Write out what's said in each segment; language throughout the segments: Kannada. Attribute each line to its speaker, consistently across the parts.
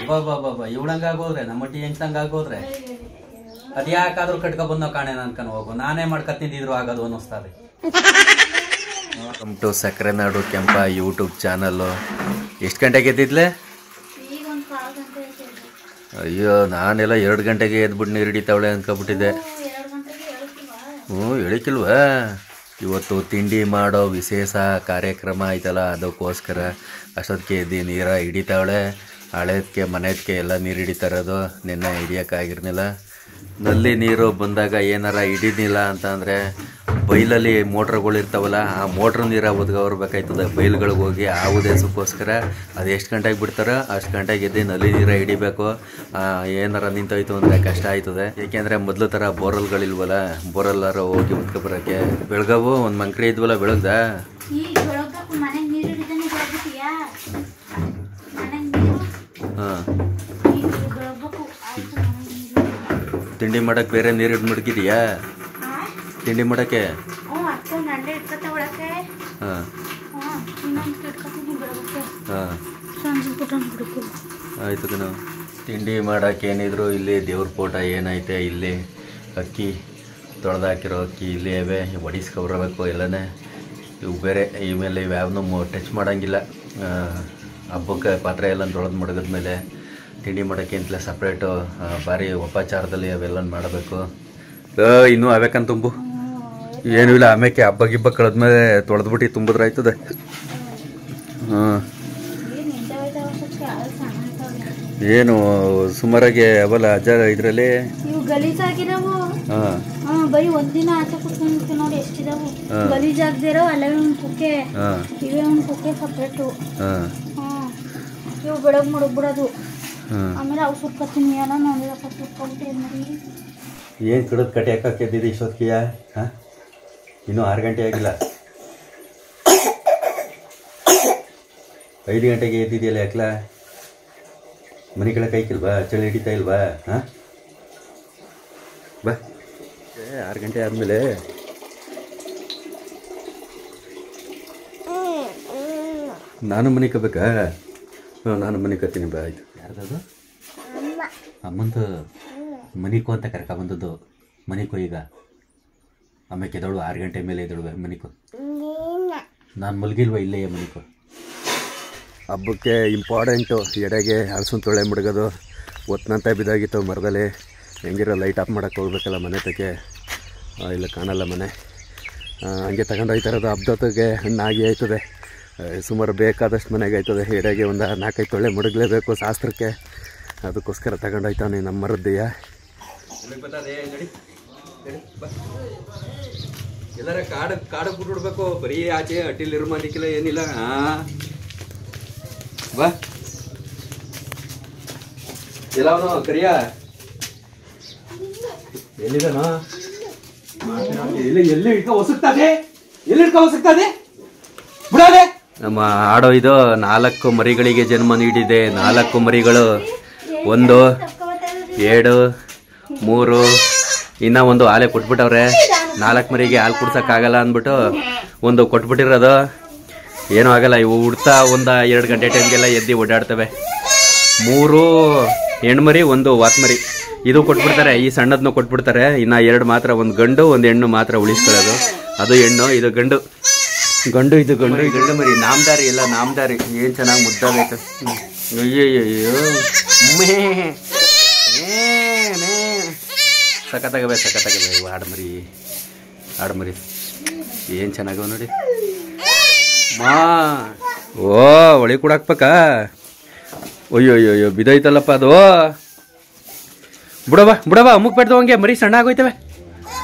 Speaker 1: ಬಾಬಾ ಇವಳಂಗ ಆಗೋದ್ರೆ ನಮ್ಮ ಟಿ ಹೆಂಗ್ಸಂಗ ಆಗೋದ್ರೆ ಅದ್ಯಾಕಾದ್ರೂ ಕಟ್ಕೊ ಬಂದೋ ಕಾಣೆ ಅನ್ಕೊಂಡು ಹೋಗು. ನಾನೇ ಮಾಡ್ಕೊತಿದ್ರು ಆಗೋದು ಅನ್ನಿಸ್ತದೆ. ವೆಲ್ಕಮ್ ಟು ಸಕ್ಕರೆ ನಾಡು ಕೆಂಪ ಯೂಟ್ಯೂಬ್ ಚಾನಲ್ಲು. ಎಷ್ಟು ಗಂಟೆಗೆ ಎದ್ದಿದ್ಲೆ? ಅಯ್ಯೋ ನಾನೆಲ್ಲ 2 ಗಂಟೆಗೆ ಎದ್ಬಿಟ್ಟು ನೀರು ಹಿಡಿತಾವಳೆ ಅಂದ್ಕೊಬಿಟ್ಟಿದ್ದೆ. ಹೇಳಿಕಿಲ್ವಾ? ಇವತ್ತು ತಿಂಡಿ ಮಾಡೋ ವಿಶೇಷ ಕಾರ್ಯಕ್ರಮ ಆಯ್ತಲ್ಲ, ಅದಕ್ಕೋಸ್ಕರ ಅಷ್ಟೊತ್ತಿಗೆ ಎದ್ದು ನೀರ ಹಿಡಿತಾವಳೆ. ಹಳೆದಕ್ಕೆ ಮನೆದಕ್ಕೆ ಎಲ್ಲ ನೀರು ಹಿಡಿತಾ ಇರೋದು. ನಿನ್ನೆ ಹಿಡಿಯೋಕ್ಕಾಗಿರ್ನಿಲ್ಲ. ನಲ್ಲಿ ನೀರು ಬಂದಾಗ ಏನಾರ ಹಿಡಿದಿಲ್ಲ ಅಂತ ಅಂದರೆ ಬೈಲಲ್ಲಿ ಮೋಟ್ರ್ಗಳು ಇರ್ತಾವಲ್ಲ, ಆ ಮೋಟ್ರ್ ನೀರ ಒದ್ಗವರ್ಬೇಕಾಯ್ತದೆ ಬೈಲ್ಗಳಿಗೆ ಹೋಗಿ. ಆ ಉದ್ದೇಶಕ್ಕೋಸ್ಕರ ಅದು ಎಷ್ಟು ಗಂಟೆಗೆ ಬಿಡ್ತಾರೋ ಅಷ್ಟು ಗಂಟೆಗೆ ಎದ್ದು ನಲ್ಲಿ ನೀರ ಹಿಡಿಬೇಕು. ಏನಾರ ನಿಂತೋಯ್ತು ಅಂದರೆ ಕಷ್ಟ ಆಯ್ತದೆ. ಏಕೆಂದರೆ ಮೊದಲು ಥರ ಬೋರಲ್ಗಳಿಲ್ವಲ್ಲ, ಬೋರಲ್ಲಾರ ಹೋಗಿ ಬರೋಕ್ಕೆ. ಬೆಳಗಾವು ಒಂದು ಮಂಕ್ರಿ ಇದ್ವಲ್ಲ, ಬೆಳಗ್ದ ಹಾಂ ತಿಂಡಿ ಮಾಡಕ್ಕೆ ಬೇರೆ ನೀರು ಹಿಡ್ದು ಮಡಗಿದೆಯಾ? ತಿಂಡಿ ಮಾಡೋಕ್ಕೆ ಹಾಂ ಆಯಿತು ಕಣ. ತಿಂಡಿ ಮಾಡೋಕ್ಕೆ ಏನಿದ್ರು ಇಲ್ಲಿ ದೇವ್ರ ಫೋಟೋ ಏನೈತೆ, ಇಲ್ಲಿ ಅಕ್ಕಿ ತೊಳೆದಾಕಿರೋ ಅಕ್ಕಿ ಇಲ್ಲಿ ಅವೇ ಒಡಿಸ್ಕೊಬರಬೇಕು ಎಲ್ಲನೇ. ಇವು ಬೇರೆ ಇವೆಲ್ಲ ಇವ್ಯಾವನ್ನೂ ಟಚ್ ಮಾಡೋಂಗಿಲ್ಲ. ಹಬ್ಬಕ್ಕೆ ಪಾತ್ರೆ ಎಲ್ಲ ತೊಳೆದು ಮಡಗಿದ್ಮೇಲೆ ತಿಂಡಿ ಮಾಡೋಕ್ಕೆ ಅಂತಲೇ ಸಪ್ರೇಟು ಭಾರಿ ಉಪಚಾರದಲ್ಲಿ ಅವೆಲ್ಲ ಮಾಡಬೇಕು. ಇನ್ನೂ ಅವೇಕಂತ ತುಂಬು ಏನೂ ಇಲ್ಲ. ಆಮೇಲೆ ಹಬ್ಬ ಗಿಬ್ಬ ಕಳೆದ್ಮೇಲೆ ತೊಳೆದ್ಬಿಟ್ಟು ತುಂಬಿದ್ರೆ ಆಯ್ತದೆ. ಹಾಂ ಏನು ಸುಮಾರಾಗಿ ಅವಲ್ಲ ಅಜ್ಜ ಇದರಲ್ಲಿ
Speaker 2: ಹಾಂ ಬರೀ ಒಂದಿನ ಆಚೆ ಕೂತ್ಕೊಂಡು ನೋಡಿ ಎಷ್ಟಿದಾವು ಗಲೀಜಾಗ್ದಿರೋ. ಅಲ್ಲವೇ ಒಂದು ಕುಕ್ಕೆ, ಇವೇ ಒಂದು ಕುಕ್ಕೆ ಸಪ್ರೇಟು. ಹಾಂ ಇವು ಬೆಳಗ್ಗೆ ಮಡಗ್ಬಿಡೋದು. ಆಮೇಲೆ ಅವು ಸುಟ್ಕೊತೀನಿ ಏನೋ ನೋಡಿದಪ್ಪ ಸುಟ್ಕೊಂಡ್ಬಿಟ್ಟು ಏನು ಮಾಡಿ.
Speaker 1: ಏನು ಕಡದ ಕಟ್ಟಿ ಹಾಕಕ್ಕೆ ಎದ್ದಿದ್ದು ಇಷ್ಟೊತ್ತಿಗೆ? ಹಾಂ ಇನ್ನೂ 6 ಗಂಟೆ ಆಗಿಲ್ಲ. 5 ಗಂಟೆಗೆ ಎದ್ದಿದೆಯಲ್ಲ ಯಾಕಲ? ಮನೆ ಕಡೆ ಕೈಕಿಲ್ವಾ? ಚಳಿ ಹಿಡಿತಾ ಇಲ್ವಾ? ಹಾಂ ಬಾ 6 ಗಂಟೆ ಆದಮೇಲೆ ನಾನು ಮನೆ ಕಬೇಕಾ? ನಾನು ಮನೆ ಕತ್ತೀನಿ ಬಾ. ಆಯಿತು. ಯಾರ್ದದು? ಅಮ್ಮಂತ ಮನಿಕೋ ಅಂತ ಕರ್ಕೊಂಬಂದದ್ದು. ಮನಿಕೋ ಈಗ ಆಮೇಲೆ ಎದಳು 6 ಗಂಟೆ ಮೇಲೆ ಎದಳುವೆ ಮನಿಕೋ. ನಾನು ಮಲಗಿಲ್ವ ಇಲ್ಲೇ ಮನಿಕೋ. ಹಬ್ಬಕ್ಕೆ ಇಂಪಾರ್ಟೆಂಟು ಎಡೆಗೆ ಹಲಸಿನ ತೊಳೆ ಮುಡ್ಗೋದು. ಒತ್ತನಂತ ಬಿದ್ದಾಗಿತ್ತು ಮರದಲ್ಲಿ. ಹೆಂಗಿರೋ ಲೈಟ್ ಆಫ್ ಮಾಡೋಕ್ಕೆ ಹೋಗ್ಬೇಕಲ್ಲ ಮನೆ ತಕ್ಕೆ. ಇಲ್ಲ ಕಾಣಲ್ಲ ಮನೆ. ಹಂಗೆ ತಗೊಂಡು ಹೋಯ್ತಾ ಇರೋದು. ಹಬ್ಬದೊತ್ತಿಗೆ ಹಣ್ಣಾಗಿ ಆಯ್ತದೆ. ಸುಮಾರು ಬೇಕಾದಷ್ಟು ಮನೆಗೆ ಆಯ್ತದೆ. ಎಡೆಗೆ ಒಂದು 4-5 ತೊಳೆ ಮುಡಗಲೇಬೇಕು ಶಾಸ್ತ್ರಕ್ಕೆ. ಅದಕ್ಕೋಸ್ಕರ ತಗೊಂಡು ಹೋಯ್ತಾನೆ ನಮ್ಮ ಮರದ್ದೆಯ. ಎಲ್ಲರ ಕಾಡು ಬಿಟ್ಬಿಡ್ಬೇಕು. ಬರೀ ಆಚೆ ಅಟ್ಟಿಲ್ ಇರ್ಮಾನಿಕ್ಕಿಲ್ಲ ಏನಿಲ್ಲ. ಹಾಂ ಬಾ ಎಲ್ಲವನು ಕರಿಯ ಎಲ್ಲಿದನೋ? ಎಲ್ಲಿ ಇಟ್ಕೊ ಹೊಸಕ್ತದೆ? ಎಲ್ಲಿ ಇಟ್ಕೊ ಹೊಸಕ್ತದೆ? ಬಿಡೋದೆ. ನಮ್ಮ ಆಡೋ ಇದು 4 ಮರಿಗಳಿಗೆ ಜನ್ಮ ನೀಡಿದೆ. 4 ಮರಿಗಳು 1 2 3 ಇನ್ನೂ ಒಂದು ಹಾಲೆ ಕೊಟ್ಬಿಟ್ಟವ್ರೆ. 4 ಮರಿಗೆ ಹಾಲು ಕುಡ್ಸೋಕ್ಕಾಗಲ್ಲ ಅಂದ್ಬಿಟ್ಟು ಒಂದು ಕೊಟ್ಬಿಟ್ಟಿರೋದು. ಏನೂ ಆಗಲ್ಲ. ಇವು ಉಡ್ತಾ ಒಂದು 2 ಗಂಟೆ ಟೈಮ್ಗೆಲ್ಲ ಎದ್ದು ಓಡಾಡ್ತವೆ. 3 ಹೆಣ್ಮರಿ 1 ವಾತ್ಮರಿ. ಇದು ಕೊಟ್ಬಿಡ್ತಾರೆ. ಈ ಸಣ್ಣದನ್ನು ಕೊಟ್ಬಿಡ್ತಾರೆ. ಇನ್ನು 2 ಮಾತ್ರ, ಒಂದು ಗಂಡು 1 ಹೆಣ್ಣು ಮಾತ್ರ ಉಳಿಸ್ಕೊಳ್ಳೋದು. ಅದು ಹೆಣ್ಣು, ಇದು ಗಂಡು. ಇದು ಗಂಡು ಮರಿ. ನಾಮದಾರಿ ಎಲ್ಲ ನಾಮದಾರಿ. ಏನು ಚೆನ್ನಾಗಿ ಮುದ್ದಾಗೈತೆ. ಅಯ್ಯಯ್ಯೋ ಸಖತ್ತಾಗವೆ ಇವು ಆಡ್ಮರಿ ಏನು ಚೆನ್ನಾಗವ ನೋಡಿ. ಓ ಒಳಿ ಕೂಡಾಕ್ಬೇಕಾ? ಅಯ್ಯೋ ಬಿದ್ದೈತಲ್ಲಪ್ಪ ಅದು. ಬಿಡವಾ ಅಮ್ಮಕ್ಕೆ ಬೆಡ್ದು ಹಂಗೆ ಮರಿ ಸಣ್ಣ ಆಗೋಯ್ತವೆ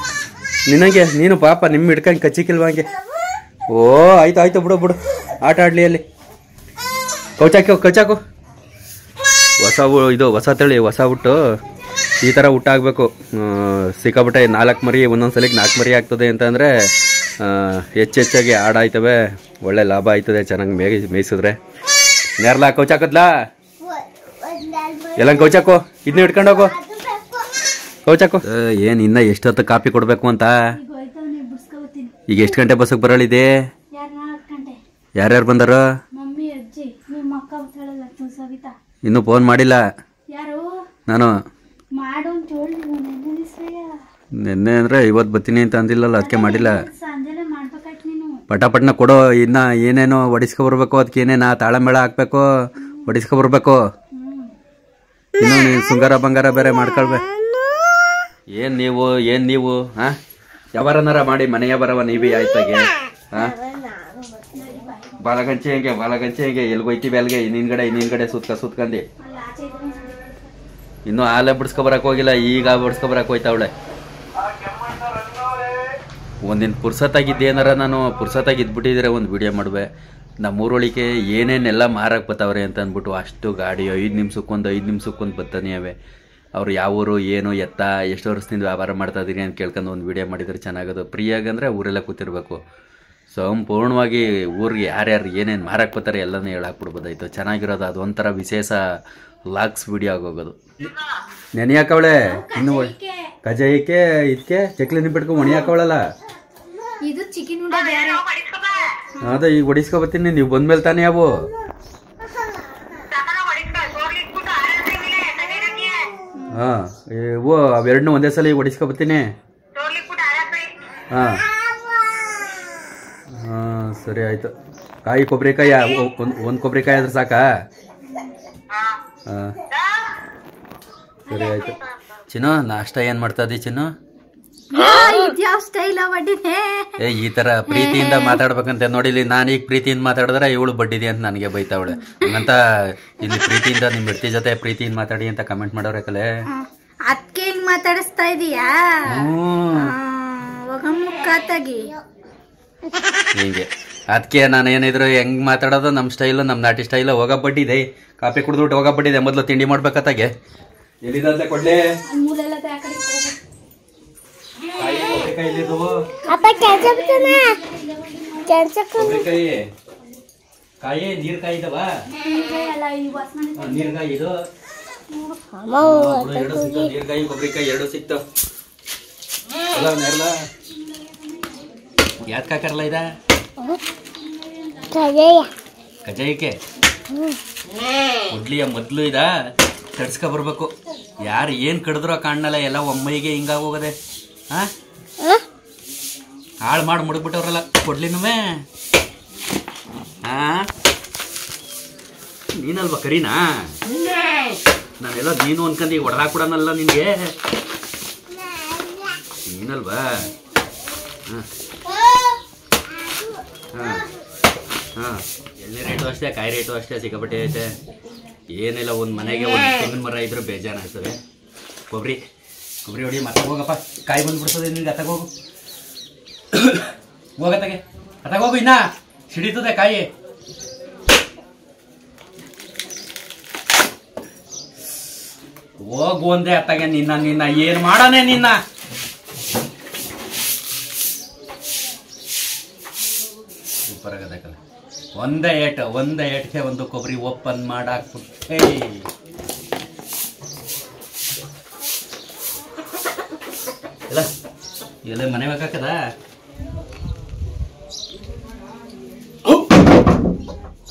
Speaker 1: ನಿನಗೆ. ನೀನು ಪಾಪ ನಿಮ್ಮ ಹಿಡ್ಕೊಂಡು ಕಚ್ಚಿಕ್ಕಿಲ್ವ ಹಂಗೆ? ಓ ಆಯ್ತು ಬಿಡು ಆಟ ಆಡಲಿ ಅಲ್ಲಿ. ಕೌಚಾಕು ಹೊಸ ತಳಿ ಹೊಸ ಹುಟ್ಟು. ಈ ಥರ ಹುಟ್ಟಾಗಬೇಕು. ಸಿಕ್ಕಾಬಿಟ್ಟೆ 4 ಮರಿ ಒಂದೊಂದ್ಸಲಿಗೆ 4 ಮರಿ ಆಗ್ತದೆ ಅಂತಂದರೆ ಹೆಚ್ಚೆಚ್ಚಾಗಿ ಆಡಾಯ್ತವೆ. ಒಳ್ಳೆ ಲಾಭ ಆಯ್ತದೆ ಚೆನ್ನಾಗಿ ಮೇಯಿಸಿದ್ರೆ. ನೇರ್ಲಾ ಕೌಚಾಕದ್ಲಾ ಎಲ್ಲ ಕೌಚಾಕು. ಇದನ್ನ ಹಿಡ್ಕೊಂಡೋಗು ಕೌಚಾಕು. ಏನು ಇನ್ನ ಎಷ್ಟೊತ್ತು ಕಾಪಿ ಕೊಡಬೇಕು ಅಂತ? ಈಗ ಎಷ್ಟು ಗಂಟೆ ಬಸ್ಸಿಗೆ ಬರಳಿದೆ? ಯಾರ್ಯಾರು ಬಂದಾರ? ಇನ್ನೂ ಫೋನ್ ಮಾಡಿಲ್ಲ
Speaker 2: ಯಾರು
Speaker 1: ನಾನು.
Speaker 2: ಮಾಡು ಅಂತ ಹೇಳಿದ್ವು ನೆನ್ನೆ ದಿವಸ.
Speaker 1: ನಿನ್ನೆ ಅಂದರೆ ಇವತ್ತು ಬರ್ತೀನಿ ಅಂತ ಅಂದಿಲ್ಲಲ್ಲ, ಅದಕ್ಕೆ ಮಾಡಿಲ್ಲ.
Speaker 2: ಸಂಜೆನೆ ಮಾಡ್ಬೇಕಾಯ್ತು ನೀನು.
Speaker 1: ಪಟಾಪಟ್ನ ಕೊಡೋ. ಇನ್ನು ಏನೇನೋ ಹೊಡಿಸ್ಕೊಬರ್ಬೇಕು, ಅದಕ್ಕೆ ಏನೇನು ತಾಳಮೇಳ ಹಾಕ್ಬೇಕು, ಹೊಡಿಸ್ಕೊಬರ್ಬೇಕು. ಇನ್ನು ನೀನು ಶೃಂಗಾರ ಬಂಗಾರ ಬೇರೆ ಮಾಡ್ಕೊಳ್ಬೇಕು. ಏನು ನೀವು ಹಾಂ ಯಾವಾರನಾರ ಮಾಡಿ ಮನೆಯ ಬರವ ನೀವೇ ಆಯ್ತಾಗೆ. ಹಾಂ ಬಾಲಗಂಚೆ ಹೆಂಗೆ ಎಲ್ಗೋಯ್ತೀವಿ ಅಲ್ಲಿಗೆ ಇನ್ನಿನ್ಗಡೆ ಸುತ್ಕಂದು. ಇನ್ನೂ ಹಾಲೆ ಬಿಡ್ಸ್ಕೊಬರಕ್ಕೆ ಹೋಗಿಲ್ಲ, ಈಗ ಬಿಡ್ಸ್ಕೊಬರಕ್ಕೆ ಹೋಯ್ತಾವಳೆ. ಒಂದಿನ ಪುರ್ಸತ್ತಾಗಿದ್ದೇನಾರ ನಾನು ಪುರ್ಸತ್ತಾಗಿ ಇದ್ಬಿಟ್ಟಿದ್ರೆ ಒಂದು ವಿಡಿಯೋ ಮಾಡುವೆ. ನಮ್ಮೂರೊಳಿಗೆ ಏನೇನೆಲ್ಲ ಮಾರಕ್ಕೆ ಬರ್ತಾವ್ರೆ ಅಂತ ಅಂದ್ಬಿಟ್ಟು ಅಷ್ಟು ಗಾಡಿ 5 ನಿಮಿಷಕ್ಕೊಂದು ಬರ್ತಾನೆ ಅವೆ. ಅವ್ರು ಯಾವ ಊರು ಏನು ಎತ್ತ ಎಷ್ಟು ವರ್ಷದಿಂದ ವ್ಯಾಪಾರ ಮಾಡ್ತಾ ಇದೀರಿ ಅಂತ ಕೇಳ್ಕೊಂಡು ಒಂದು ವಿಡಿಯೋ ಮಾಡಿದರೆ ಚೆನ್ನಾಗೋದು. ಫ್ರೀಯಾಗಂದರೆ ಊರೆಲ್ಲ ಕೂತಿರ್ಬೇಕು. ಸಂಪೂರ್ಣವಾಗಿ ಊರಿಗೆ ಯಾರ್ಯಾರು ಏನೇನು ಮಾರಕ್ಕೆ ಬರ್ತಾರೆ ಎಲ್ಲನೂ ಹೇಳಾಕ್ಬಿಡ್ಬೋದಾಯ್ತು. ಚೆನ್ನಾಗಿರೋದು ಅದು ಒಂಥರ ವಿಶೇಷ ಲಾಗ್ಸ್ ವಿಡಿಯೋ ಆಗೋಗೋದು. ನೆನೆ ಹಾಕವಳೆ ಇನ್ನು ಕಜಾಯಕ್ಕೆ ಇದಕ್ಕೆ ಚಕ್ಲಿ ನಿಂಬಿಟ್ಕೊ ಒಣಿ ಹಾಕವಳಲ್ಲ.
Speaker 2: ಇದು ಚಿಕನ್ ಉಂಡೆ ಬೇರೆ.
Speaker 1: ಅದೇ ಈಗ ಹೊಡಿಸ್ಕೊಬತ್ತೀನಿ, ನೀವು ಬಂದ್ಮೇಲೆ ತಾನೇ ಅವು. ಹಾಂ ಓ ಅವೆರಡನ್ನೂ ಒಂದೇ ಸಲ ಈಗ ಹೊಡಿಸ್ಕೊಬತ್ತೀನಿ. ಹಾಂ ಹಾಂ ಸರಿ ಆಯಿತು. ಕಾಯಿ ಕೊಬ್ಬರಿಕಾಯಿ ಒಂದು ಕೊಬ್ಬರಿಕಾಯಿ ಆದ್ರೆ ಸಾಕಾ? ಹಾಂ ಸರಿ ಆಯಿತು. ಚಿನ್ನು ನಾಷ್ಟ ಏನು ಮಾಡ್ತಾ ಇದ್ದೀವಿ ಚಿನ್ನು? ಏ ಈ ಥರ ಪ್ರೀತಿಯಿಂದ ಮಾತಾಡ್ಬೇಕಂತ ನೋಡಿಲಿ. ನಾನೀಗ ಪ್ರೀತಿಯಿಂದ ಮಾತಾಡಿದ್ರೆ ಇವಳು ಬಡ್ಡಿದೆ ಅಂತ ನನಗೆ ಬೈತಾವಳೆ. ಹಂಗಂತ ಇಲ್ಲಿ ಪ್ರೀತಿಯಿಂದ ನಿಮ್ಮ ಹೆಂಡತಿ ಜೊತೆ ಪ್ರೀತಿಯಿಂದ ಮಾತಾಡಿ ಅಂತ ಕಮೆಂಟ್ ಮಾಡೋರೆ ಕಲೆ.
Speaker 2: ಅದಕ್ಕೆ ಹಿಂಗ್ ಮಾತಾಡಿಸ್ತಾ ಇದೀಯಾ?
Speaker 1: ಹಿಂಗೆ ಅದಕ್ಕೆ ನಾನು ಏನಿದ್ರು ಹೆಂಗ್ ಮಾತಾಡೋದು ನಮ್ಮ ಸ್ಟೈಲು, ನಮ್ಮ ನಾಟಿ ಸ್ಟೈಲು. ಹೋಗ ಬಡ್ಡಿದೆ, ಕಾಫಿ ಕುಡಿದ್ಬಿಟ್ಟು ಹೋಗ ಬಡ್ಡಿದೆ. ಮೊದಲು ತಿಂಡಿ ಮಾಡ್ಬೇಕತ್ತಾಗೆ. ಎಲ್ಲಿದಂತೆ ಕೊಡ್ಲೆ ಕಾಯಿ ನೀರ್ಕಾಯಿ ಇದಾವ, ನೀರ್ಕಾಯಿ ಇದು ನೀರ್ಕಾಯಿ ಕೊಬ್ಬರಿಕಾಯಿ ಎರಡು ಸಿಕ್ತಾವ. ಯಾಕೆ ಹಾಕಾರಲ್ಲ ಇದ ಕಜಾಯಕ್ಕೆ ಉಡ್ಲಿಯ ಮೊದ್ಲು ಇದ ತಡ್ಸ್ಕೊ ಬರ್ಬೇಕು. ಯಾರು ಏನ್ ಕಡಿದ್ರೋ ಕಾಣಲ್ಲ, ಎಲ್ಲ ಒಮ್ಮೈಗೆ ಹಿಂಗಾಗಿ ಹೋಗದೆ. ಹಾ ಹಾಳು ಮಾಡಿ ಮುಡ್ಬಿಟ್ಟವ್ರಲ್ಲ ಕೊಡ್ಲಿನುವೆ. ಹಾ ನೀನಲ್ವಾ ಕರೀನಾ? ನಾನೆಲ್ಲ ನೀನು ಅನ್ಕಂದು ಈಗ ಹೊಡೆದಾಕ್ಬಿಡನಲ್ಲ ನಿನ್ಗೆ. ನೀನಲ್ವಾ? ಹಾಂ ಹಾಂ ಹಾಂ ಎಣ್ಣೆ ರೇಟು ಅಷ್ಟೇ, ಕಾಯಿ ರೇಟು ಅಷ್ಟೇ ಸಿಕ್ಕಾಪಟ್ಟೆ ಐತೆ. ಏನಿಲ್ಲ, ಒಂದು ಮನೆಗೆ ಒಂದು ತೆಂಗಿನ ಮರ ಇದ್ರೂ ಬೇಜಾರಾಗ್ತದೆ. ಕೊಬ್ಬರಿ ಹೊಡಿ ಮತ್ತೆ ಹೋಗಪ್ಪ, ಕಾಯಿ ಬಂದ್ಬಿಡ್ತದೆ ನಿನ್ಗೆ. ಅತ್ತಾಗೋಗು ಹೋಗತ್ತಾಗೆ, ಅತ್ತಾಗೋಗು, ಇನ್ನ ಸಿಡಿತದೆ ಕಾಯಿ. ಹೋಗು ಒಂದೇ ಅತ್ತಾಗೆ. ನಿನ್ನ ಏನು ಮಾಡಾನೆ ನಿನ್ನ? ಸೂಪರ್ ಆಗದಕ್ಕಲ್ಲ. ಒಂದೇ ಏಟ್ಗೆ ಒಂದು ಕೊಬ್ಬರಿ ಓಪನ್ ಮಾಡಾಕ್ಬಿಟ್ಟೆ. ಎಲ್ಲ ಮನೆ ಬೇಕಾಕದ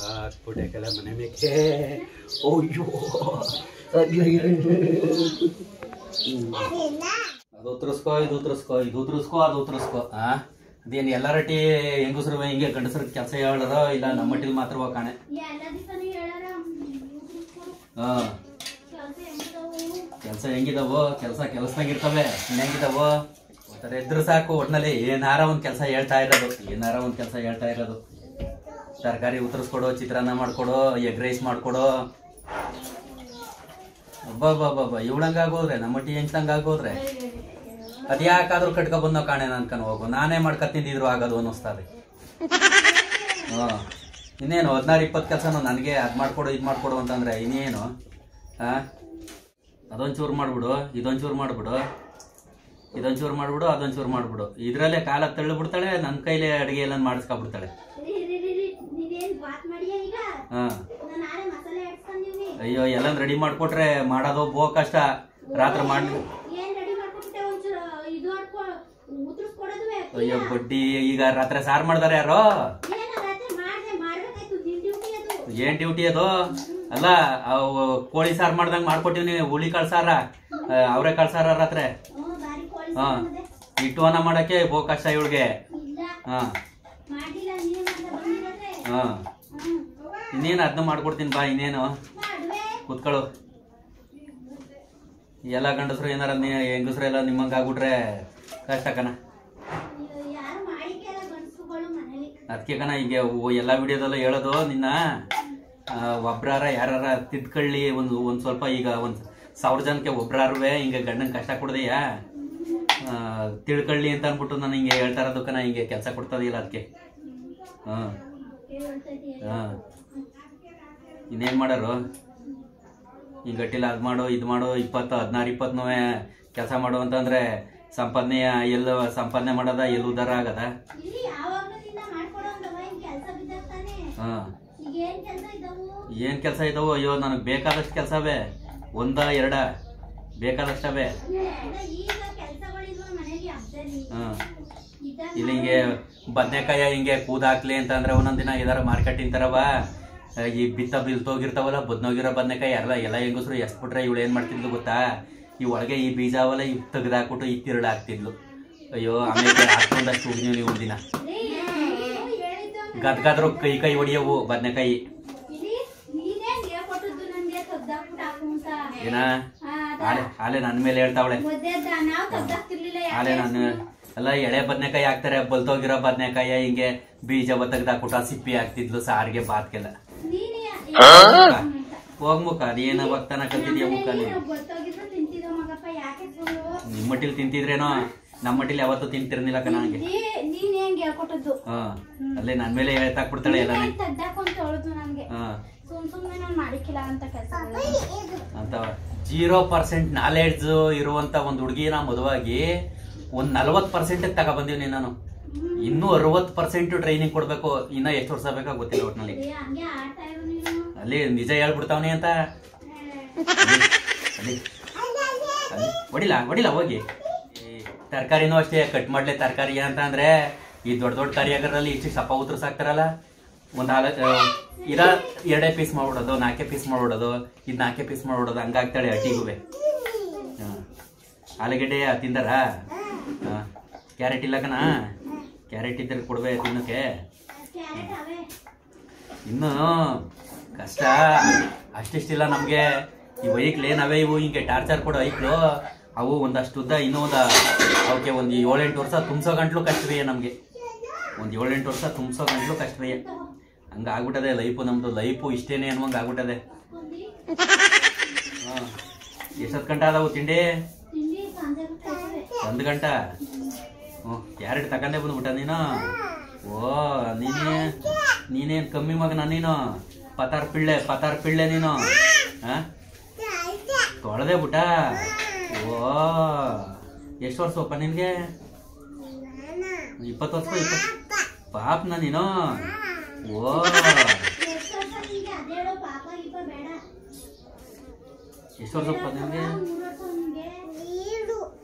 Speaker 1: ಹಾಕ್ಬಿಟ್ಟೆಕಲ್ಲ ಮನೆ ಬೇಕೆ. ಅಯ್ಯೋ ಅದು ಉತ್ತರಿಸ್ಕೋ, ಇದು ಉತ್ತರಿಸ್ಕೋ, ಅದು ಉತ್ತರಿಸ್ಕೋ. ಅದೇನು ಎಲ್ಲ ರಟಿ ಹೆಂಗಸರು ಹಿಂಗೆ ಗಂಡಸರ ಕೆಲಸ ಹೇಳಾರೋ ಇಲ್ಲ ನಮ್ಮ ಮಟ್ಟಿಲ್ ಮಾತ್ರ ಕಾಣೆ. ಹಾಂ ಕೆಲಸ ಹೆಂಗಿದಾವೋ, ಕೆಲಸದಾಗ ಇರ್ತವೆ. ಹೆಂಗಿದಾವೋ ಒಂಥರ ಎದ್ರು ಸಾಕು. ಒಟ್ಟಿನಲ್ಲಿ ಏನಾರ ಒಂದು ಕೆಲಸ ಹೇಳ್ತಾ ಇರೋದು. ತರಕಾರಿ ಉತ್ತರಿಸ್ಕೊಡು, ಚಿತ್ರಾನ್ನ ಮಾಡ್ಕೊಡು, ಎಗ್ ರೈಸ್ ಮಾಡ್ಕೊಡು. ಅಬ್ಬಬ್ಬಬ್ಬ ಇವಳಂಗಾಗೋದ್ರೆ ನಮ್ಮ ಮಟ್ಟಿ ಹೆಂಗ್ಸಂಗಾಗೋದ್ರೆ ಅದ್ಯಾಕಾದ್ರೂ ಕಟ್ಕೊ ಬಂದೋ ಕಾಣೆ ಅನ್ಕೊಂಡು ಹೋಗು. ನಾನೇ ಮಾಡ್ಕೊತಿದ್ದಿದ್ರು ಆಗೋದು ಅನ್ನಿಸ್ತಾರೆ. ಹಾಂ ಇನ್ನೇನು 16-20 ಕೆಲಸನೂ ನನಗೆ ಅದು ಮಾಡ್ಕೊಡು ಇದು ಮಾಡ್ಕೊಡು ಅಂತಂದ್ರೆ ಇನ್ನೇನು? ಹಾಂ ಅದೊಂಚೂರು ಮಾಡ್ಬಿಡು, ಇದೊಂಚೂರು ಮಾಡ್ಬಿಡು, ಅದೊಂಚೂರು ಮಾಡ್ಬಿಡು. ಇದರಲ್ಲೇ ಕಾಲ ತಳ್ಳಿಬಿಡ್ತಾಳೆ. ನನ್ನ ಕೈಲೇ ಅಡುಗೆ ಎಲ್ಲ ಮಾಡಿಸ್ಕೊಬಿಡ್ತಾಳೆ. ಹಾಂ ಅಯ್ಯೋ ಎಲ್ಲ ರೆಡಿ ಮಾಡ್ಕೊಟ್ರೆ ಮಾಡೋದು ಬೋ ಕಷ್ಟ. ರಾತ್ರಿ ಮಾಡಿ ಅಯ್ಯೋ ಬಡ್ಡಿ. ಈಗ ರಾತ್ರಿ ಸಾರು ಮಾಡ್ದಾರೆ ಯಾರೋ? ಏನ್ ಡ್ಯೂಟಿ ಅದು? ಅಲ್ಲ ಅವು ಕೋಳಿ ಸಾರು ಮಾಡ್ದಂಗ್ ಮಾಡ್ಕೊಟ್ಟಿವ್ನಿ, ಹುಳಿ ಕಾಳು ಸಾರ, ಅವ್ರೆ ಕಾಳು ಸಾರ ರಾತ್ರಿ. ಹಾ, ಹಿಟ್ಟು ಅನ್ನ ಮಾಡಕ್ಕೆ ಬಹು ಕಷ್ಟ ಇವಳಿಗೆ. ಹಾ ಹಾ, ಇನ್ನೇನು ಅದನ್ನ ಮಾಡ್ಕೊಡ್ತೀನಿ ಬಾ. ಇನ್ನೇನು ಕೂತ್ಕೊಳ್ಳು. ಎಲ್ಲ ಗಂಡಸ್ರು ಏನಾರ ಹೆಂಗಸ್ರು ಎಲ್ಲ ನಿಮ್ಮಂಗ ಆಗ್ಬಿಟ್ರೆ ಕಷ್ಟ ಕಣ. ಅದಕ್ಕೆ ಕಣ ಈಗ ಎಲ್ಲಾ ವಿಡಿಯೋದಲ್ಲ ಹೇಳೋದು ನಿನ್ನ, ಒಬ್ರಾರ ಯಾರಾರ ತಿದ್ಕೊಳ್ಳಿ ಒಂದ್ ಸ್ವಲ್ಪ. ಈಗ 1000 ಜನಕ್ಕೆ ಒಬ್ರಾರುವೆ ಹಿಂಗೆ ಗಂಡನ್ ಕಷ್ಟ ಕೊಡದೆಯ ತಿಳ್ಕೊಳ್ಳಿ ಅಂತ ಅನ್ಬಿಟ್ಟು ನಾನು ಹಿಂಗೆ ಹೇಳ್ತಾ ಇರೋದು ಕಣ. ಹಿಂಗೆ ಕೆಲಸ ಕೊಡ್ತದಿಲ್ಲ ಅದಕ್ಕೆ. ಹಾ ಹಾ, ಇನ್ನೇನ್ ಮಾಡೋರು ಈಗ ಗಟ್ಟಿಲ್ಲ. ಅದ್ ಮಾಡು ಇದ್ ಮಾಡು, 16-20 ಕೆಲಸ ಮಾಡು ಅಂತಂದ್ರೆ ಸಂಪಾದನೆ ಮಾಡೋದ ಎಲ್ಲಿ ಉದ್ದಾರ ಆಗದ? ಹಾ, ಏನ್ ಕೆಲಸ ಇದಾವೋ? ಅಯ್ಯೋ ನನಗ್ ಬೇಕಾದಷ್ಟು ಕೆಲಸವೇ, 1-2 ಬೇಕಾದಷ್ಟವೇ. ಹಾ, ಇಲ್ಲಿ ಹಿಂಗೆ ಬದ್ನೆಕಾಯ ಹಿಂಗೆ ಕೂದಾಕ್ಲಿ ಅಂತಂದ್ರೆ ಒಂದೊಂದ್ ದಿನ ಇದಾರ ಮಾರ್ಕೆಟ್ ಇಂತಾರವ, ಈ ಬಿಲ್ತೋಗಿರ್ತಾವಲ್ಲ ಬದ್ನೋಗಿರೋ ಬದ್ನೆಕಾಯಿ ಎಲ್ಲ ಹೆಂಗಸ್ರು ಎಸ್ಬಿಟ್ರೆ ಇವಳು ಏನ್ ಮಾಡ್ತಿದ್ಲು ಗೊತ್ತಾ? ಈ ಒಳಗೆ ಈ ಬೀಜ ಅವಲ್ಲ ಇವ್ ತೆಗ್ದಾಕ್ಬಿಟ್ಟು ಈ ತಿರುಳು ಹಾಕ್ತಿದ್ಲು. ಅಯ್ಯೋ, ಆಮೇಲೆ ಹಾಕೊಂಡಷ್ಟು ಹೋಗಿದ್ವಿ ನೀವು ಒಂದಿನ. ಗದ್ಗಾದ್ರು ಕೈ ಹೊಡಿಯವು ಬದ್ನೆಕಾಯಿ. ಏನ ಆಲೆ ನನ್ ಮೇಲೆ ಹೇಳ್ತಾವಳೆ. ಆಲೆ ನಾನು ಎಲ್ಲ ಎಳೆ ಬದ್ನೆಕಾಯಿ ಹಾಕ್ತಾರೆ, ಬಲ್ತೋಗಿರೋ ಬದ್ನೆಕಾಯಿ ಹಿಂಗೆ ಬೀಜ ತೆಗ್ದಾಕ್ಬಿಟ್ಟು ಸಿಪ್ಪಿ ಹಾಕ್ತಿದ್ಲು ಸಾರಿಗೆ ಬಾತ್ಗೆಲ್ಲ. ಹೋಗ್ ಮುಖ, ಅದೇನ ಭಕ್ತನ ಕಲ್ತಿದ್ಯಾ ಮುಖ? ನಿಮ್ ಮಟ್ಟಿಲ್ ತಿಂತಿದ್ರೇನೋ, ನಮ್ಮ ಮಟ್ಟಿಲ್ ಯಾವತ್ತೂ ತಿಂತಿರ್ನಿಲ್ಲ ಕಣ ನಂಗೆ. ಹಾ, ಅಲ್ಲೇ ನನ್ ಮೇಲೆ ಹೇಳ್ತಾಕ್ಬಿಡ್ತಾಳೆ ಎಲ್ಲ ಅಂತ. 0% ನಾಲೆಡ್ಜ್ ಇರುವಂತ ಒಂದ್ ಹುಡುಗಿನ ಮದುವಾಗಿ 40% ತಗೊಬಂದಿವ್ನಿ ನಾನು. ಇನ್ನೂ 60% ಟ್ರೈನಿಂಗ್ ಕೊಡ್ಬೇಕು. ಇನ್ನ ಎಷ್ಟು ವರ್ಷ ಬೇಕಾ ಗೊತ್ತಿಲ್ಲ ಒಟ್ನಲ್ಲಿ. ಅಲ್ಲಿ ನಿಜ ಹೇಳ್ಬಿಡ್ತಾವನಿ ಅಂತ. ಹೊಡಿಲ್ಲ ಹೋಗಿ. ತರಕಾರಿನೂ ಅಷ್ಟೇ ಕಟ್ ಮಾಡ್ಲೆ. ತರಕಾರಿ ಅಂತ ಅಂದ್ರೆ ಈ ದೊಡ್ಡ ಕರಿಯಾಗರಲ್ಲಿ ಇಷ್ಟು ಸಪ್ಪ ಉತ್ತರಿಸಾಕ್ತಾರಲ್ಲ, ಒಂದ್ 2 ಪೀಸ್ ಮಾಡ್ಬಿಡೋದು, 4 ಪೀಸ್ ಮಾಡ್ಬಿಡೋದು, 4 ಪೀಸ್ ಮಾಡ್ಬಿಡೋದು, ಹಂಗಾಗ್ತಾಳೆ ಅಟ್ಟಿಗುವೆ. ಆಲೂಗಡ್ಡೆ ತಿಂದಾರ? ಕ್ಯಾರೆಟ್ ಇಲ್ಲ ಕಣ? ಕ್ಯಾರೆಟ್ ಇದ್ರೆ ಕೊಡ್ಬೇ ತಿನ್ನೋಕೆ. ಇನ್ನು ಕಷ್ಟ ಅಷ್ಟಿಷ್ಟಿಲ್ಲ ನಮ್ಗೆ. ಈ ವೈಕ್ಲು ಏನವೇ ಇವು ಹಿಂಗೆ ಟಾರ್ಚರ್ ಕೊಡೋ ವೈಕ್ಲು ಅವು ಒಂದಷ್ಟು ಉದ್ದ. ಇನ್ನೂ ಅವಕ್ಕೆ ಒಂದು 7-8 ವರ್ಷ ತುಂಬಿಸೋ ಗಂಟ್ಲು ಕಷ್ಟವೇ ನಮ್ಗೆ. ಒಂದು 7-8 ವರ್ಷ ತುಂಬಿಸೋ ಗಂಟ್ಲು ಕಷ್ಟವೇ. ಹಂಗ ಆಗ್ಬಿಟ್ಟದೆ ಲೈಫು ನಮ್ದು. ಲೈಫು ಇಷ್ಟೇನೆ ಅನ್ನುವಂಗ ಆಗ್ಬಿಟ್ಟದೆ. ಎಷ್ಟೊತ್ತು ಗಂಟೆ ಆದವು ತಿಂಡಿ? 1 ಗಂಟೆ. ಕ್ಯಾರೆಟ್ ತಗೊಂಡೇ ಬಂದ್ಬಿಟ್ಟ ನೀನು? ಓ, ನೀನೇನ್ ಕಮ್ಮಿ ಮಗನ ನೀನು? ಪತಾರ್ ಪಿಳ್ಳೆ ನೀನು. ತೊಳೆದೇ ಬಿಟ್ಟ? ಓ, ಎಷ್ಟು ವರ್ಷಪ್ಪ ನಿನ್ಗೆ? 20 ವರ್ಷ? ಪಾಪನ ನೀನು? ಓ, ಎಷ್ಟು ವರ್ಷಪ್ಪ ನಿನ್ಗೆ?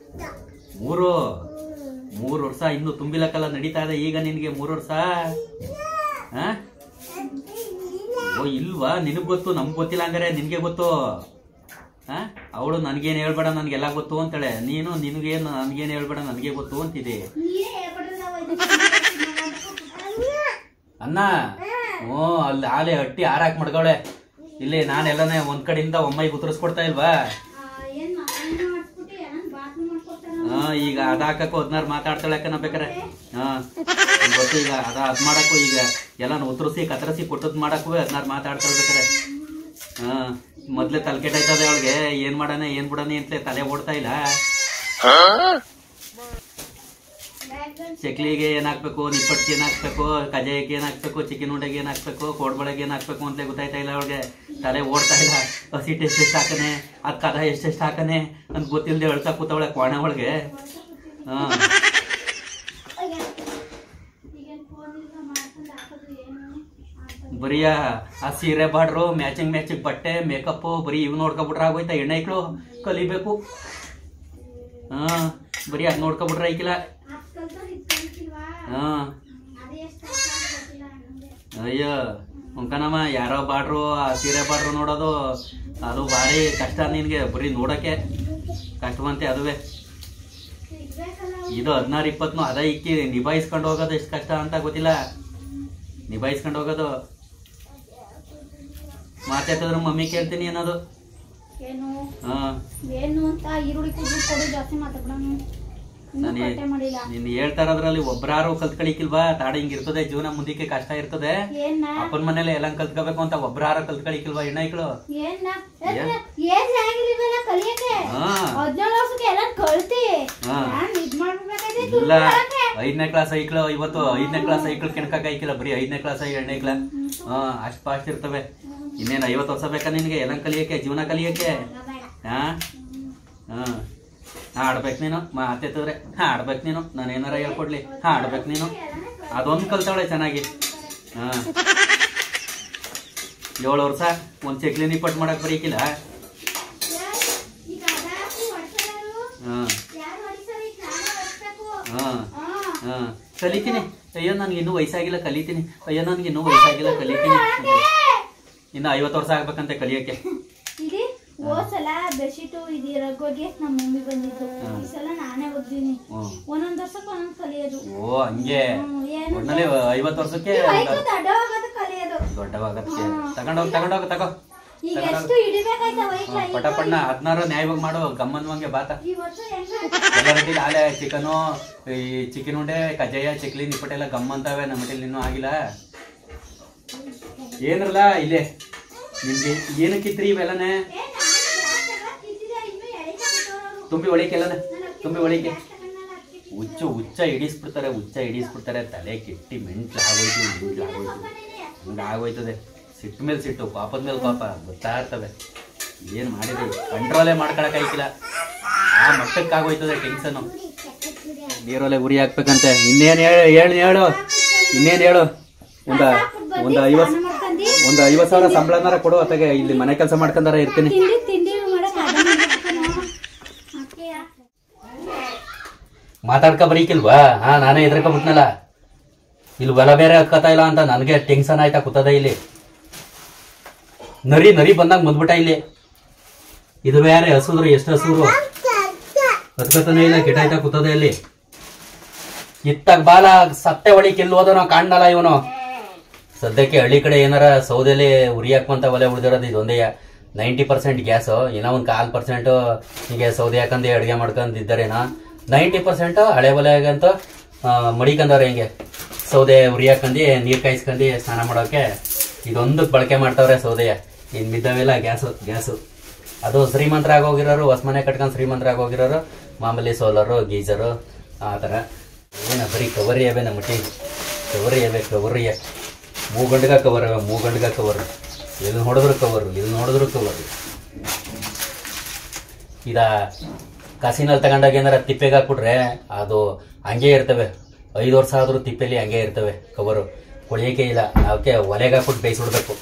Speaker 1: 3 ವರ್ಷ ಇನ್ನು ತುಂಬಿಲಕ್ಕಲ್ಲ ನಡೀತಾ ಇದೆ ಈಗ ನಿನ್ಗೆ 3 ವರ್ಷ? ಓ, ಇಲ್ವಾ? ನಿನಗ್ ಗೊತ್ತು, ನಮ್ಗೆ ಗೊತ್ತಿಲ್ಲ. ಹಂಗಾರೆ ನಿನ್ಗೆ ಗೊತ್ತು. ಅವಳು ನನ್ಗೇನ್ ಹೇಳ್ಬೇಡ, ನನ್ಗೆಲ್ಲ ಗೊತ್ತು ಅಂತಾಳೆ. ನೀನು ನಿನ್ಗೇನು ನನ್ಗೇನ್ ಹೇಳ್ಬೇಡ, ನನ್ಗೆ ಗೊತ್ತು ಅಂತಿದೆ ಅನ್ನ. ಅಲ್ಲಿ ಆಲೆ ಹಟ್ಟಿ ಹಾರಾಕ್ ಮಡ್ಗವಳೆ. ಇಲ್ಲಿ ನಾನೆಲ್ಲನೇ ಒಂದ್ ಕಡೆಯಿಂದ ಒಮ್ಮೈಗೆ ಉತ್ತರಿಸ್ಕೊಡ್ತಾ ಇಲ್ವಾ? ಈಗ ಅದಾಕಕ್ಕೂ 16 ಮಾತಾಡ್ತಾಳಕ್ಕ ಬೇಕಾರೆ. ಗೊತ್ತು. ಈಗ ಅದ್ ಮಾಡಕ್ಕೂ ಈಗ ಎಲ್ಲ ಉತ್ತರಿಸಿ ಕತ್ತರಿಸಿ ಕೊಟ್ಟದ್ ಮಾಡಕ್ಕೂ 16 ಮಾತಾಡ್ತಾಳೆ ಬೇಕಾರೆ. ಮೊದ್ಲೇ ತಲೆ ಕೆಟ್ಟೈತದೆ ಅವಳಿಗೆ. ಏನ್ ಮಾಡಾನ ಏನ್ ಬಿಡಾನೆ ಅಂತಲೇ ತಲೆ ಓಡ್ತಾ ಇಲ್ಲ. ಚಕ್ಲಿಗೆ ಏನ್ ಹಾಕ್ಬೇಕು, ನಿಪ್ಪಟ್ಟಿಗೆ ಏನ್ ಹಾಕ್ಬೇಕು, ಕಜಾಯಕ್ಕೆ ಏನ್ ಹಾಕ್ಬೇಕು, ಚಿಕನ್ ಉಂಡೆಗೆ ಏನ್ ಹಾಕ್ಬೇಕು, ಕೋಡ್ಬಳೆಗೆ ಏನ್ ಹಾಕ್ಬೇಕು ಅಂತಲೇ ಗೊತ್ತಾಯ್ತಾ ಇಲ್ಲ ಅವಳಿಗೆ. ತಲೆ ಓಡ್ತಾ ಇಲ್ಲ. ಹಸಿಟ್ಟು ಎಷ್ಟೆಷ್ಟು ಹಾಕನೆ, ಅದ್ ಕದ ಎಷ್ಟೆಷ್ಟು ಹಾಕನೆ ಅಂತ ಗೊತ್ತಿಲ್ಲದೆ ಹೇಳ್ತಾ ಕೂತವಳೆ ಕೋಣೆ ಒಳಗೆ. ಬರೀ ಆ ಸೀರೆ ಬಾಡ್ರು, ಮ್ಯಾಚಿಂಗ್ ಬಟ್ಟೆ, ಮೇಕಪ್ ಬರೀ ಇವ್ ನೋಡ್ಕೊಬಿಟ್ರೆ ಆಗೋಯ್ತಾ? ಹೆಣ್ಣೈಕ್ಳು ಕಲಿಬೇಕು. ಬರೀ ಅದ್ ನೋಡ್ಕೊಬಿಟ್ರೆ ಐಕಿಲ್ಲ. ಅಯ್ಯೋ ಉಂಕನಮ್ಮ ಯಾರೋ ಬಾಡ್ರು ಆ ಸೀರೆ ಬಾಡ್ರು ನೋಡೋದು ಅದು ಭಾರಿ ಕಷ್ಟ ನಿನ್ಗೆ, ಬರೀ ನೋಡಕ್ಕೆ ಕಷ್ಟವಂತೆ ಅದುವೆ. ಇದು 16-20 ಅದ ಇಕ್ಕಿ ನಿಭಾಯಿಸ್ಕೊಂಡು ಹೋಗೋದು ಎಷ್ಟು ಕಷ್ಟ ಅಂತ ಗೊತ್ತಿಲ್ಲ. ನಿಭಾಯಿಸ್ಕೊಂಡು ಹೋಗೋದು ಮಾತಾಡ್ತಿದ್ರು ಮಮ್ಮಿ ಕೇಳ್ತೀನಿ ಅನ್ನೋದು
Speaker 2: ಏನು
Speaker 1: ಹಾ
Speaker 2: ಏನು ಅಂತ ಈರುಳ್ಳಿ ಕುದ್ದು ಕೊಡು ಜಾಸ್ತಿ ಮಾತಾಡೋಣ.
Speaker 1: ನೀನ್ ಹೇಳ್ತಾ ಇರೋದ್ರಲ್ಲಿ ಒಬ್ರಾರು ಕಲ್ತ್ಕೊಳಿಕಿಲ್ವಾ? ತಾಡ ಹಿಂಗಿರ್ತದೆ ಜೀವನ, ಮುಂದಕ್ಕೆ ಕಷ್ಟ ಇರ್ತದೆ. ಅಪ್ಪನ ಮನೇಲಿ ಎಲ್ಲ ಕಲ್ತ್ಕೋಬೇಕು ಅಂತ ಒಬ್ರಾರು ಕಲ್ತ್ಕೊಳಿಕಿಲ್ವಾ ಹೆಣ್ಣೈಕ್ಳು? ಇಲ್ಲ 5ನೇ ಕ್ಲಾಸ್ ಐಕ್ಳು, ಇವತ್ತು 5ನೇ ಕ್ಲಾಸ್ ಐಕ್ಳು ಕೆಣಕಕ್ ಐಕಿಲ್ಲ, ಬರೀ 5ನೇ ಕ್ಲಾಸ್ ಹೆಣ್ಣೈಕ್ಳ. ಅಷ್ಟ್ ಫಾಸ್ಟ್ ಇರ್ತವೆ. ಇನ್ನೇನ್ 50 ವರ್ಷ ಬೇಕಾ ನಿನ್ಗೆ ಎಲ್ಲ ಕಲಿಯಕ್ಕೆ, ಜೀವನ ಕಲಿಯಕ್ಕೆ? ಹಾ ಆಡ್ಬೇಕು ನೀನು, ಮಾತೆತ್ತಿದ್ರೆ ಆಡ್ಬೇಕು ನೀನು. ನಾನು ಏನಾರ ಹೇಳ್ಕೊಡ್ಲಿ ಆಡ್ಬೇಕು ನೀನು. ಅದೊಂದು ಕಲ್ತಾವಳೆ ಚೆನ್ನಾಗಿ. 7 ವರ್ಷ ಒಂದ್ ಚಕ್ಲಿ ನಿಪ್ಪಟ್ಟು ಮಾಡಕ್ ಬರೀಕಿಲ್ಲ. ಕಲಿತೀನಿ. ಅಯ್ಯೋ ನನ್ಗೆ ಇನ್ನೂ ವಯಸ್ಸಾಗಿಲ್ಲ ಕಲಿತೀನಿ. ಅಯ್ಯೋ ನನ್ಗೆ ಇನ್ನೂ ವಯಸ್ಸಾಗಿಲ್ಲ ಕಲಿತೀನಿ. ಇನ್ನು 50 ವರ್ಷ ಆಗ್ಬೇಕಂತೆ ಕಲಿಯಕ್ಕೆ.
Speaker 2: ಹೋದ್ಸಲ ಬೆಡ್ಶೀಟ್ ಇದು ರಗ್ಗೋಗಿ ನಮ್ಮ ಮಮ್ಮಿ ಬಂದಿದ್ದು, ಈ ಸಲ ನಾನೇ ಓದ್ತೀನಿ. ಒಂದೊಂದ್ ವರ್ಷಕ್ಕೆ ಒಂದೊಂದ್ ಕಲಿಯೋದು.
Speaker 1: ಓ ಹಂಗೆ 50 ವರ್ಷಕ್ಕೆ ದೊಡ್ಡವಾಗತ್ತೆ. ತಗೊಂಡೋಗ ತಗೋ. ಪಟಪಣ್ಣ 16 ನ್ಯಾಯವಾಗಿ ಮಾಡೋ ಗಮ್ಮನ್ವಂಗೆ ಬಾತ. ಆಲೆ ಚಿಕನು, ಈ ಚಿಕನ್ ಉಂಡೆ, ಕಜ್ಜಾಯ, ಚಕ್ಲಿ, ನಿಪ್ಪಟ್ಟೆಲ್ಲ ಗಮ್ಮಂತಾವೆ. ನಮ್ಮ ಮಟ್ಟಲ್ಲಿ ಇನ್ನೂ ಆಗಿಲ್ಲ. ಏನ್ರಲ್ಲ ಇಲ್ಲೇ ನಿಮ್ಗೆ ಏನಕ್ಕಿತ್ರಿ ಇವೆಲ್ಲನೇ? ತುಂಬಿ ಒಳಿಕೆಲ್ಲನೆ, ತುಂಬಿ ಒಳಿಕೆ. ಹುಚ್ಚ ಹಿಡಿಸ್ಬಿಡ್ತಾರೆ. ತಲೆ ಕೆಟ್ಟಿ ಮೆಂಟ್ಲು ಆಗೋಯ್ತದೆ. ಸಿಟ್ಟು ಮೇಲೆ ಸಿಟ್ಟು, ಪಾಪದ ಮೇಲೆ ಪಾಪ ಗೊತ್ತಾ ಇರ್ತವೆ. ಏನ್ ಮಾಡಿದ್ರಿ ಕಂಟ್ರೋಲೇ ಮಾಡ್ಕೊಳಕ್ ಆಯ್ತಿಲ್ಲ. ಆ ಮಟ್ಟಕ್ಕಾಗೋಯ್ತದೆ ಟೆನ್ಷನ್. ನೀರೊಲೆ ಉರಿ ಹಾಕ್ಬೇಕಂತೆ. ಇನ್ನೇನು ಹೇಳು. ಒಂದು 50,000 ಸಂಬಳನಾರ ಕೊಡು. ಅತ್ತಗೆ ಇಲ್ಲಿ ಮನೆ ಕೆಲಸ ಮಾಡ್ಕೊಂಡಾರ ಇರ್ತೀನಿ. ಮಾತಾಡ್ಕ ಬರೀಕಿಲ್ವಾ? ನಾನೇ ಎದ್ರಕೊಂಡ್ಬಿಟ್ನಲ್ಲ. ಇಲ್ಲಿ ಹೊಲ ಬೇರೆ ಹಕ್ಕತಾ ಇಲ್ಲ ಅಂತ ನನಗೆ ಟೆನ್ಷನ್ ಆಯ್ತಾ ಕೂತದ. ಇಲ್ಲಿ ನರಿ ಬಂದಾಗ ಬಂದ್ಬಿಟ್ಟ. ಇಲ್ಲಿ ಇದು ಬೇರೆ ಹಸುದ್ರು, ಎಷ್ಟು ಹಸುರು ಹತ್ಕತಾನೆ ಇಲ್ಲ. ಕೆಟ್ಟಾಯ್ತಾ ಕೂತದ. ಇಲ್ಲಿ ಇತ್ತಾಗ ಬಾಲ ಸತ್ತೆ ಒಳಿಕ್ ಎಲ್ಲಿ ಹೋದ ನಾವು ಕಾಣಲ್ಲ ಇವನು. ಸದ್ಯಕ್ಕೆ ಹಳ್ಳಿ ಕಡೆ ಏನಾರ ಸೌದೆಲಿ ಉರಿ ಹಾಕುವಂತ ಒಲೆ ಉಳಿದಿರೋದು ಇದೊಂದೇ. 90% ಗ್ಯಾಸ್, ಏನೋ ಒಂದು 1/4% ಹೀಗೆ ಸೌದೆ ಹಾಕಂದು ಅಡುಗೆ ಮಾಡ್ಕೊಂಡಿದ್ದಾರೇನೋ. 90% ಹಳೆ ಒಲೆಗಂತೂ ಮಡಿಕಂದವ್ರೆ. ಹಿಂಗೆ ಸೌದೆ ಉರಿ ಹಾಕಂದು ನೀರು ಕಾಯಿಸ್ಕೊಂಡು ಸ್ನಾನ ಮಾಡೋಕೆ ಇದೊಂದು ಬಳಕೆ ಮಾಡ್ತಾವ್ರೆ ಸೌದೆಯ. ಇನ್ನು ಮಿದ್ದವೆಲ್ಲ ಗ್ಯಾಸು. ಅದು ಶ್ರೀಮಂತರಾಗೋಗಿರೋರು, ಹೊಸ ಮನೆ ಕಟ್ಕೊಂಡು ಶ್ರೀಮಂತರಾಗೋಗಿರೋರು ಮಾಮೂಲಿ ಸೋಲರು, ಗೀಜರು ಆ ಥರ. ಏನ ಬರೀ ಕವರಿ ಅವೆ ನಮ್ಮ ಮಟ್ಟಿ. ಕವರಿಯ ಮೂಗಂಡ್ಗ ಕವರ್. ಎಲ್ಲಿ ನೋಡಿದ್ರು ಕವರು. ಇದ ಕಸಿನಲ್ಲಿ ತಗೊಂಡಾಗ ಏನಾರ ತಿಪ್ಪೆಗೆ ಹಾಕ್ಬಿಟ್ರೆ ಅದು ಹಂಗೆ ಇರ್ತವೆ. 5 ವರ್ಷ ಆದ್ರೂ ತಿಪ್ಪೆಲಿ ಹಂಗೆ ಇರ್ತವೆ ಕವರು. ಕೊಳಿಯಕ್ಕೆ ಇಲ್ಲ. ಅವಕ್ಕೆ ಒಲೆಗೆ ಹಾಕ್ಬಿಟ್ಟು ಬೇಯಿಸ್ಬಿಡ್ಬೇಕು.